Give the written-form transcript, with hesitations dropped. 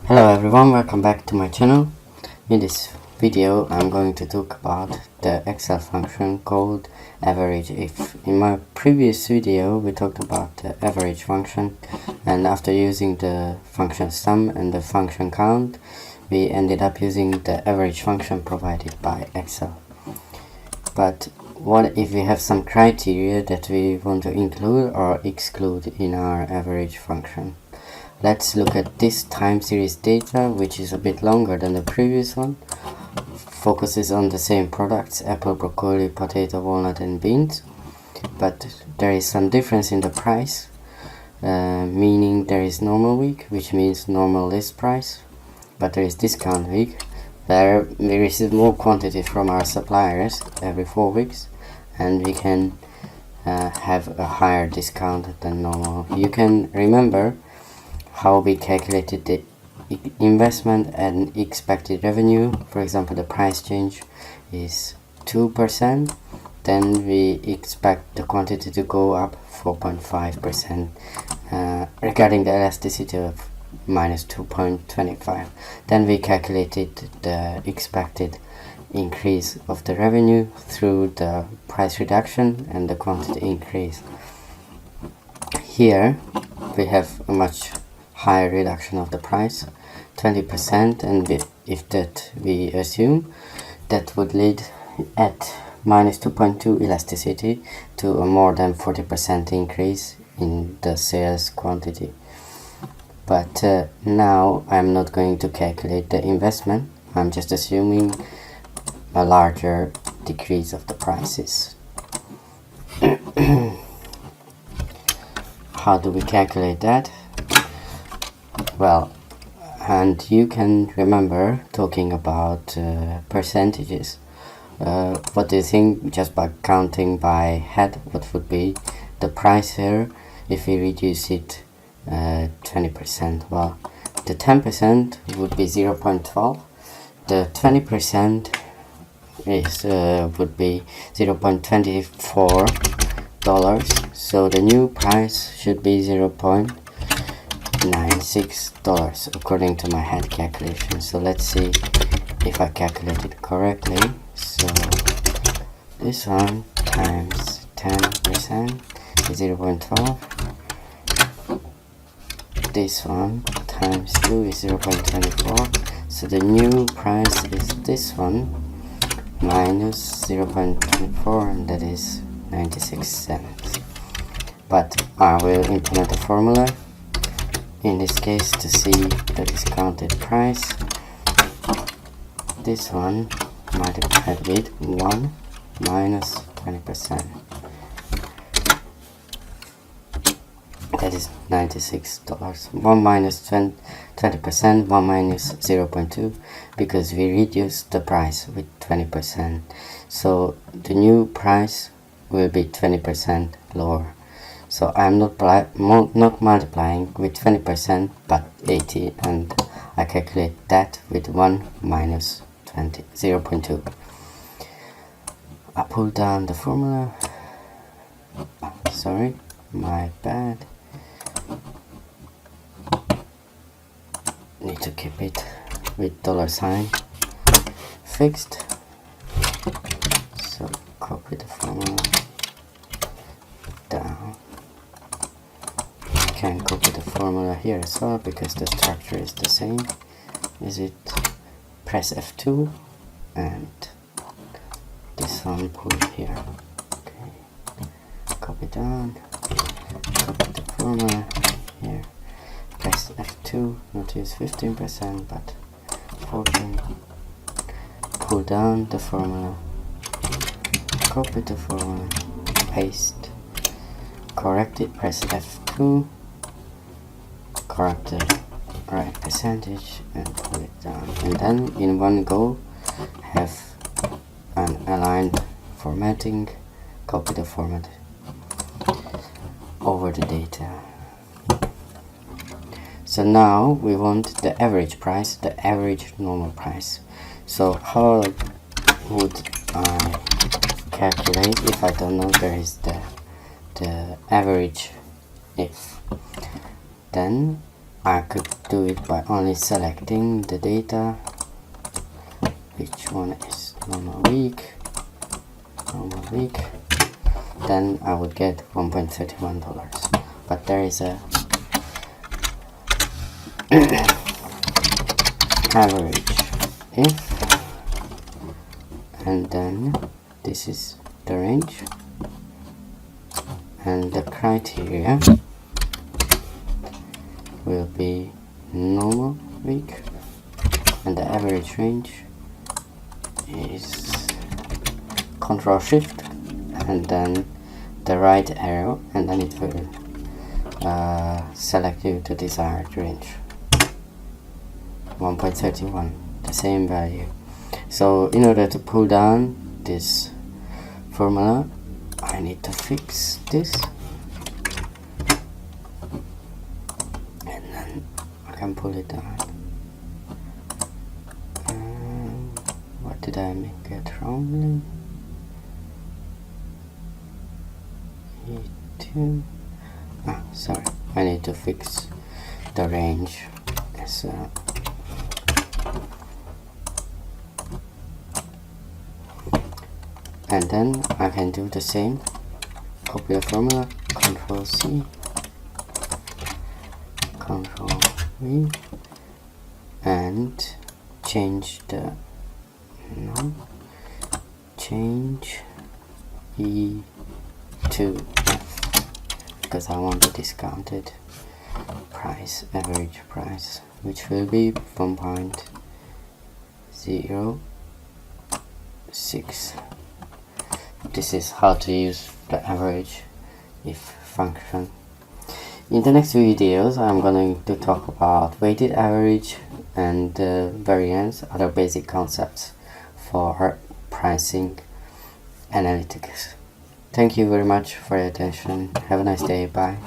Hello everyone, welcome back to my channel. In this video I'm going to talk about the Excel function called AverageIF. In my previous video we talked about the average function, and after using the function sum and the function count we ended up using the average function provided by Excel. But what if we have some criteria that we want to include or exclude in our average function? Let's look at this time series data, which is a bit longer than the previous one. Focuses on the same products: apple, broccoli, potato, walnut and beans. But there is some difference in the price, meaning there is normal week, which means normal list price, but there is discount week, where we receive more quantity from our suppliers every 4 weeks, and we can have a higher discount than normal. You can remember how we calculated the investment and expected revenue. For example, the price change is 2%, then we expect the quantity to go up 4.5%, regarding the elasticity of minus 2.25. Then we calculated the expected increase of the revenue through the price reduction and the quantity increase. Here we have a much higher reduction of the price, 20%, and if that we assume, that would lead at minus 2.2 elasticity to a more than 40% increase in the sales quantity. But now I'm not going to calculate the investment, I'm just assuming a larger decrease of the prices. How do we calculate that? Well, and you can remember talking about percentages. What do you think, just by counting by head, what would be the price here if we reduce it 20%? Well, the 10% would be 0.12, the 20% is would be $0.24, so the new price should be $0.96 according to my head calculation. So let's see if I calculated correctly. So this one times 10% is 0.12, this one times 2 is 0.24, so the new price is this one minus 0.24, and that is 96 cents. But I will implement a formula in this case to see the discounted price. This one multiplied with 1 minus 20%, that is $96. 1 minus 20%, 1 minus 0.2, because we reduced the price with 20%, so the new price will be 20% lower. So I'm not multiplying with 20% but 80, and I calculate that with 1 minus 0.2. I pull down the formula, sorry, my bad, need to keep it with $sign fixed. So copy the formula down. Can copy the formula here as well because the structure is the same. Is it press F2 and this one pull here. Okay. Copy down, copy the formula here, press F2, not use 15% but 14, pull down the formula, copy the formula, paste, correct it, press F2, correct the right percentage and pull it down, and then in one go have an aligned formatting, copy the format over the data. So now we want the average price, the average normal price. So how would I calculate if I don't know there is the average if? Then I could do it by only selecting the data, which one is normal week, then I would get $1.31. But there is a average if, and then this is the range, and the criteria will be normal week, and the average range is Control Shift and then the right arrow, and then it will select you the desired range, 1.31, the same value. So in order to pull down this formula, I need to fix this, and then I can pull it down. What did I make it wrongly? Sorry, I need to fix the range as well. And then I can do the same, copy the formula, Control C, Control V, and change the change E to F, because I want the discounted price, average price, which will be 1.06. This is how to use the AvregeIF function. In the next videos, I'm going to talk about weighted average and variance, other basic concepts for pricing analytics. Thank you very much for your attention. Have a nice day. Bye.